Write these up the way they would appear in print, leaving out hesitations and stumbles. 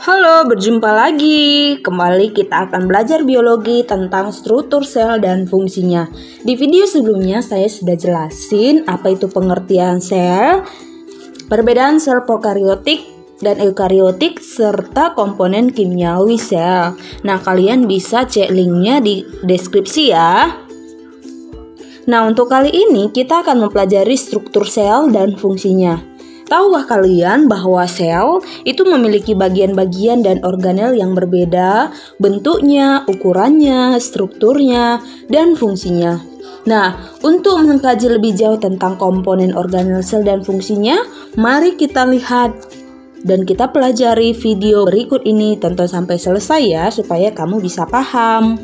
Halo, berjumpa lagi. Kembali kita akan belajar biologi tentang struktur sel dan fungsinya. Di video sebelumnya saya sudah jelasin apa itu pengertian sel, perbedaan sel prokariotik dan eukariotik, serta komponen kimiawi sel. Nah, kalian bisa cek linknya di deskripsi ya. Nah, untuk kali ini kita akan mempelajari struktur sel dan fungsinya. Tahukah kalian bahwa sel itu memiliki bagian-bagian dan organel yang berbeda, bentuknya, ukurannya, strukturnya, dan fungsinya. Nah, untuk mengkaji lebih jauh tentang komponen organel sel dan fungsinya, mari kita lihat dan kita pelajari video berikut ini. Tonton sampai selesai ya, supaya kamu bisa paham.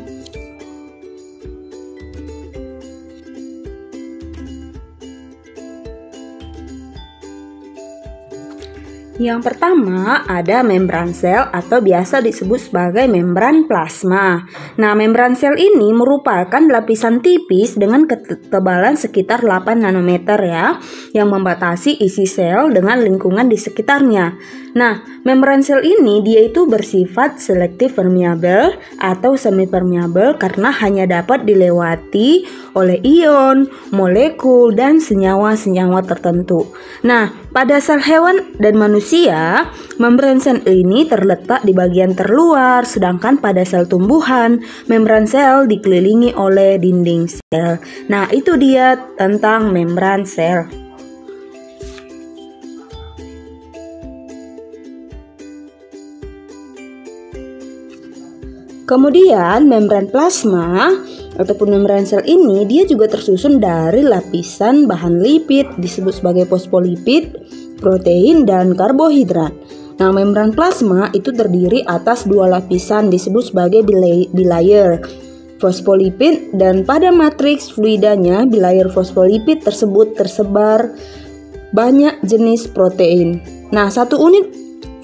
Yang pertama ada membran sel atau biasa disebut sebagai membran plasma. Nah, membran sel ini merupakan lapisan tipis dengan ketebalan sekitar 8 nanometer ya, yang membatasi isi sel dengan lingkungan di sekitarnya. Nah, membran sel ini dia itu bersifat selektif permeabel atau semi permeabel karena hanya dapat dilewati oleh ion, molekul, dan senyawa-senyawa tertentu. Nah, pada sel hewan dan manusia, membran sel ini terletak di bagian terluar, sedangkan pada sel tumbuhan, membran sel dikelilingi oleh dinding sel. Nah, itu dia tentang membran sel. Kemudian membran plasma ataupun membran sel ini dia juga tersusun dari lapisan bahan lipid disebut sebagai fosfolipid, protein, dan karbohidrat. Nah, membran plasma itu terdiri atas dua lapisan disebut sebagai bilayer fosfolipid, dan pada matriks fluidanya bilayer fosfolipid tersebut tersebar banyak jenis protein. Nah, satu unit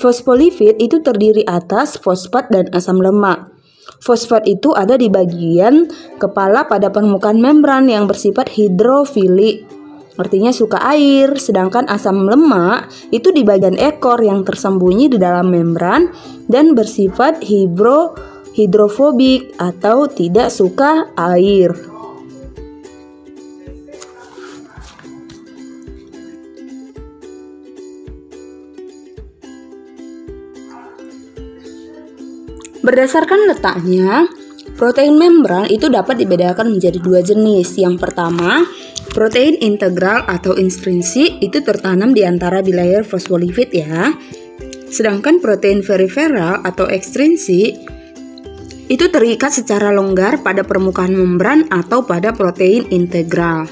fosfolipid itu terdiri atas fosfat dan asam lemak. Fosfat itu ada di bagian kepala pada permukaan membran yang bersifat hidrofilik, artinya suka air, sedangkan asam lemak itu di bagian ekor yang tersembunyi di dalam membran dan bersifat hidrofobik atau tidak suka air. Berdasarkan letaknya, protein membran itu dapat dibedakan menjadi dua jenis. Yang pertama, protein integral atau intrinsik itu tertanam di antara bilayer fosfolipid ya. Sedangkan protein periferal atau ekstrinsik itu terikat secara longgar pada permukaan membran atau pada protein integral.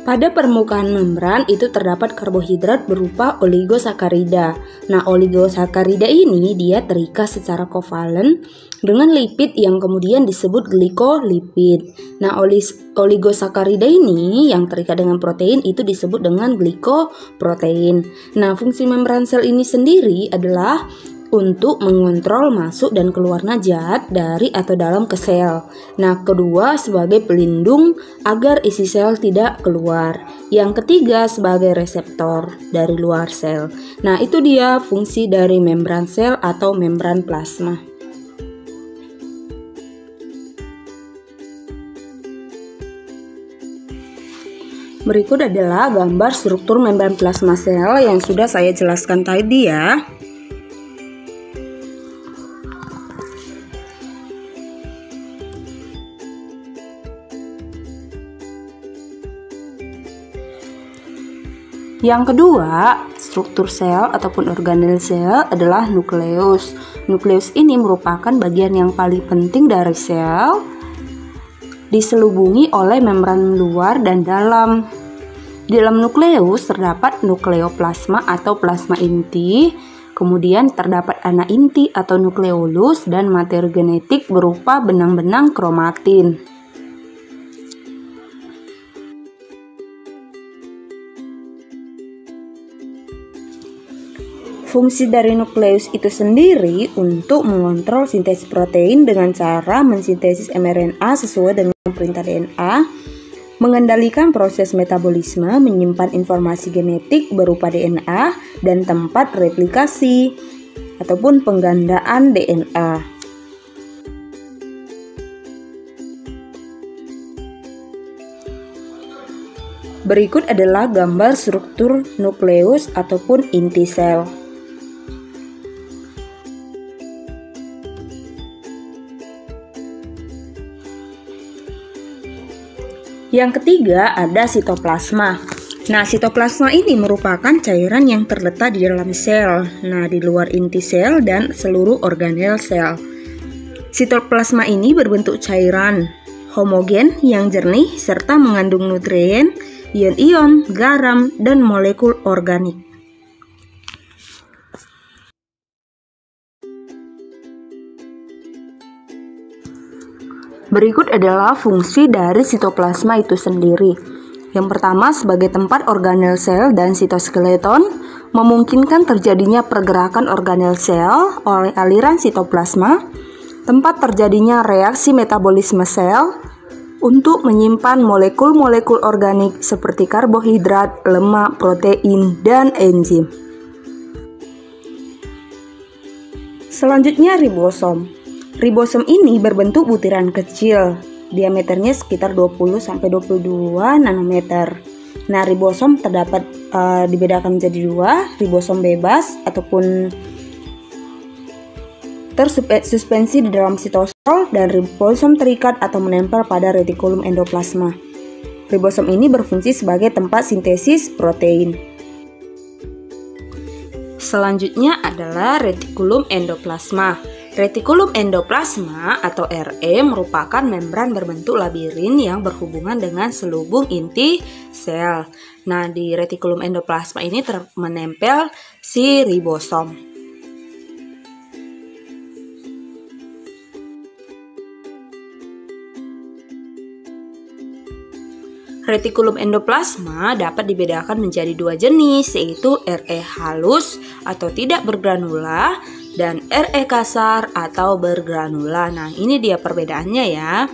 Pada permukaan membran itu terdapat karbohidrat berupa oligosakarida. Nah, oligosakarida ini dia terikat secara kovalen dengan lipid yang kemudian disebut glikolipid. Nah, oligosakarida ini yang terikat dengan protein itu disebut dengan glikoprotein. Nah, fungsi membran sel ini sendiri adalah untuk mengontrol masuk dan keluarnya zat dari atau dalam ke sel. Nah, kedua sebagai pelindung agar isi sel tidak keluar. Yang ketiga sebagai reseptor dari luar sel. Nah, itu dia fungsi dari membran sel atau membran plasma. Berikut adalah gambar struktur membran plasma sel yang sudah saya jelaskan tadi ya. Yang kedua, struktur sel ataupun organel sel adalah nukleus. Nukleus ini merupakan bagian yang paling penting dari sel, diselubungi oleh membran luar dan dalam. Di dalam nukleus terdapat nukleoplasma atau plasma inti, kemudian terdapat anak inti atau nukleolus, dan materi genetik berupa benang-benang kromatin. Fungsi dari nukleus itu sendiri untuk mengontrol sintesis protein dengan cara mensintesis mRNA sesuai dengan perintah DNA, mengendalikan proses metabolisme, menyimpan informasi genetik berupa DNA, dan tempat replikasi ataupun penggandaan DNA. Berikut adalah gambar struktur nukleus ataupun inti sel. Yang ketiga ada sitoplasma. Nah, sitoplasma ini merupakan cairan yang terletak di dalam sel, di luar inti sel dan seluruh organel sel. Sitoplasma ini berbentuk cairan homogen yang jernih serta mengandung nutrien, ion-ion, garam, dan molekul organik. Berikut adalah fungsi dari sitoplasma itu sendiri. Yang pertama, sebagai tempat organel sel dan sitoskeleton, memungkinkan terjadinya pergerakan organel sel oleh aliran sitoplasma, tempat terjadinya reaksi metabolisme sel untuk menyimpan molekul-molekul organik seperti karbohidrat, lemak, protein, dan enzim. Selanjutnya ribosom. Ribosom ini berbentuk butiran kecil, diameternya sekitar 20-22 nanometer. Nah, ribosom terdapat dibedakan menjadi dua, ribosom bebas ataupun tersuspensi di dalam sitosol dan ribosom terikat atau menempel pada retikulum endoplasma. Ribosom ini berfungsi sebagai tempat sintesis protein. Selanjutnya adalah retikulum endoplasma. Retikulum endoplasma atau RE merupakan membran berbentuk labirin yang berhubungan dengan selubung inti sel. Nah, di retikulum endoplasma ini menempel si ribosom. Retikulum endoplasma dapat dibedakan menjadi dua jenis, yaitu RE halus atau tidak bergranula dan RE kasar atau bergranula. Nah, ini dia perbedaannya ya.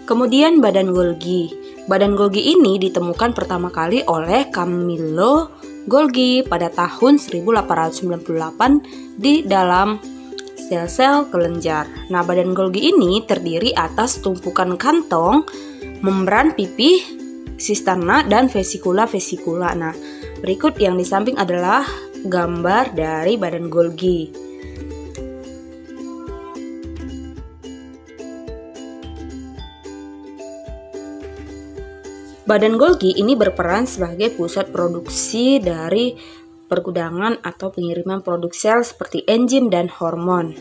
Kemudian badan Golgi. Badan Golgi ini ditemukan pertama kali oleh Camillo Golgi pada tahun 1898 di dalam sel-sel kelenjar. Nah, badan Golgi ini terdiri atas tumpukan kantong, membran pipih, sisterna, dan vesikula-vesikula. Nah, berikut yang di samping adalah gambar dari badan Golgi. Badan Golgi ini berperan sebagai pusat produksi dari pergudangan atau pengiriman produk sel seperti enzim dan hormon.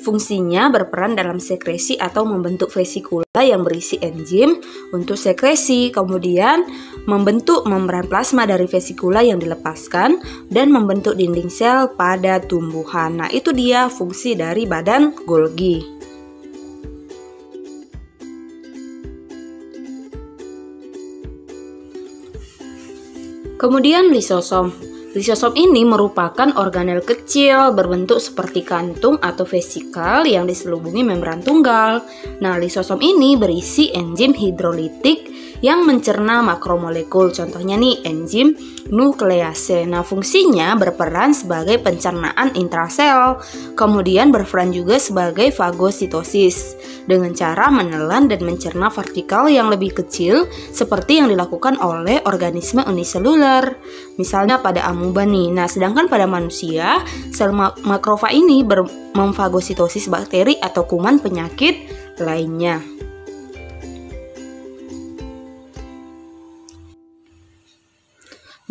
Fungsinya berperan dalam sekresi atau membentuk vesikula yang berisi enzim untuk sekresi, kemudian membentuk membran plasma dari vesikula yang dilepaskan dan membentuk dinding sel pada tumbuhan. Nah, itu dia fungsi dari badan Golgi. Kemudian lisosom. Lisosom ini merupakan organel kecil berbentuk seperti kantung atau vesikal yang diselubungi membran tunggal. Nah, lisosom ini berisi enzim hidrolitik yang mencerna makromolekul. Contohnya nih, enzim nuklease. Nah, fungsinya berperan sebagai pencernaan intrasel. Kemudian berperan juga sebagai fagositosis dengan cara menelan dan mencerna partikel yang lebih kecil seperti yang dilakukan oleh organisme uniseluler. Misalnya pada amuba nih. Nah, sedangkan pada manusia, sel makrofa ini memfagositosis bakteri atau kuman penyakit lainnya.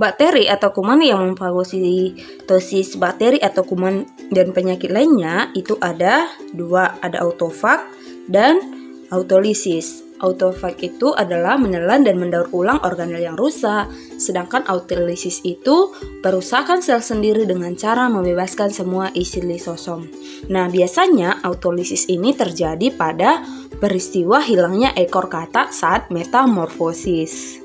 Bakteri atau kuman yang memfagositosis bakteri atau kuman dan penyakit lainnya itu ada dua, ada autofag dan autolisis. Autofag itu adalah menelan dan mendaur ulang organel yang rusak, sedangkan autolisis itu perusakan sel sendiri dengan cara membebaskan semua isi lisosom. Nah, biasanya autolisis ini terjadi pada peristiwa hilangnya ekor katak saat metamorfosis.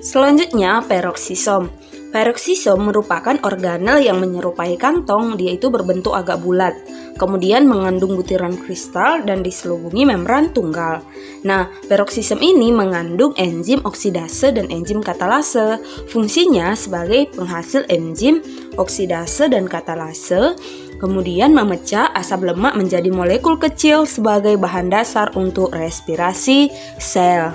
Selanjutnya, peroksisom. Peroksisom merupakan organel yang menyerupai kantong, dia itu berbentuk agak bulat, kemudian mengandung butiran kristal dan diselubungi membran tunggal. Nah, peroksisom ini mengandung enzim oksidase dan enzim katalase. Fungsinya sebagai penghasil enzim oksidase dan katalase, kemudian memecah asam lemak menjadi molekul kecil sebagai bahan dasar untuk respirasi sel.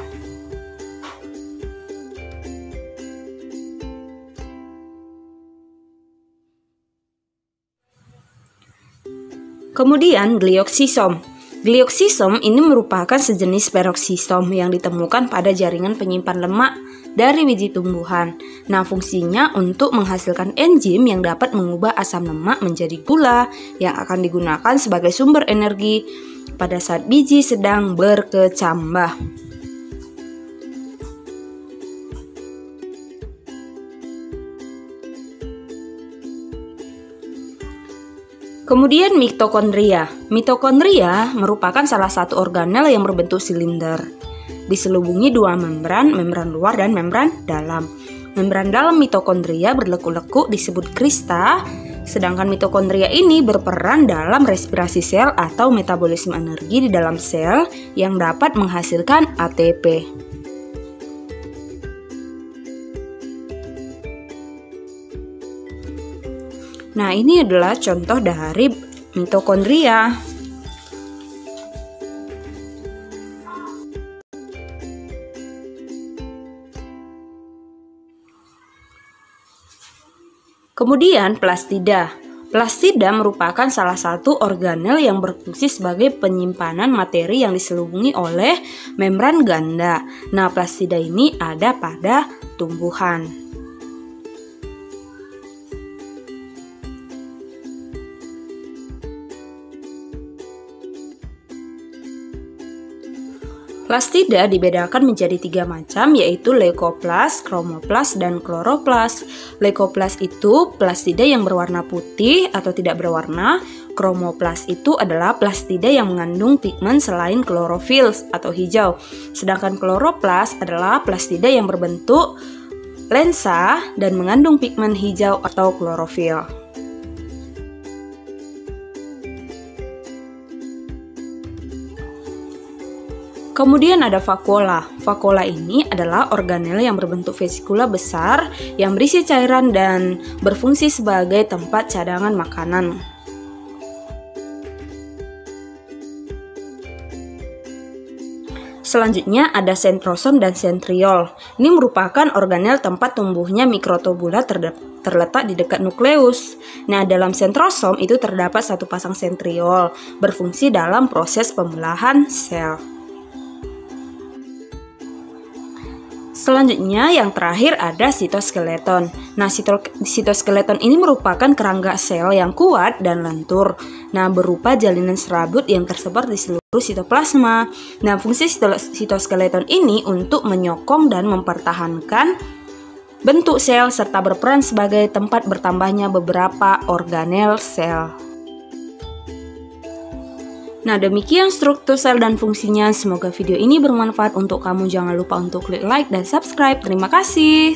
Kemudian glioksisom. Glioksisom ini merupakan sejenis peroksisom yang ditemukan pada jaringan penyimpan lemak dari biji tumbuhan. Nah, fungsinya untuk menghasilkan enzim yang dapat mengubah asam lemak menjadi gula yang akan digunakan sebagai sumber energi pada saat biji sedang berkecambah. Kemudian mitokondria. Mitokondria merupakan salah satu organel yang berbentuk silinder. Diselubungi dua membran luar dan membran dalam. Membran dalam mitokondria berlekuk-lekuk disebut krista, sedangkan mitokondria ini berperan dalam respirasi sel atau metabolisme energi di dalam sel yang dapat menghasilkan ATP. Nah, ini adalah contoh dari mitokondria. Kemudian plastida. Plastida merupakan salah satu organel yang berfungsi sebagai penyimpanan materi yang diselubungi oleh membran ganda. Nah, plastida ini ada pada tumbuhan. Plastida dibedakan menjadi 3 macam, yaitu leukoplast, kromoplast, dan kloroplast. Leukoplast itu plastida yang berwarna putih atau tidak berwarna. Kromoplast itu adalah plastida yang mengandung pigmen selain klorofil atau hijau. Sedangkan kloroplast adalah plastida yang berbentuk lensa dan mengandung pigmen hijau atau klorofil. Kemudian ada vakuola. Vakuola ini adalah organel yang berbentuk vesikula besar yang berisi cairan dan berfungsi sebagai tempat cadangan makanan. Selanjutnya ada sentrosom dan sentriol. Ini merupakan organel tempat tumbuhnya mikrotubula terletak di dekat nukleus. Nah, dalam sentrosom itu terdapat satu pasang sentriol berfungsi dalam proses pembelahan sel. Selanjutnya yang terakhir ada sitoskeleton. Nah, sitoskeleton ini merupakan kerangka sel yang kuat dan lentur. Nah, berupa jalinan serabut yang tersebar di seluruh sitoplasma. Nah, fungsi sitoskeleton ini untuk menyokong dan mempertahankan bentuk sel serta berperan sebagai tempat bertambahnya beberapa organel sel. Nah, demikian struktur sel dan fungsinya. Semoga video ini bermanfaat untuk kamu. Jangan lupa untuk klik like dan subscribe. Terima kasih.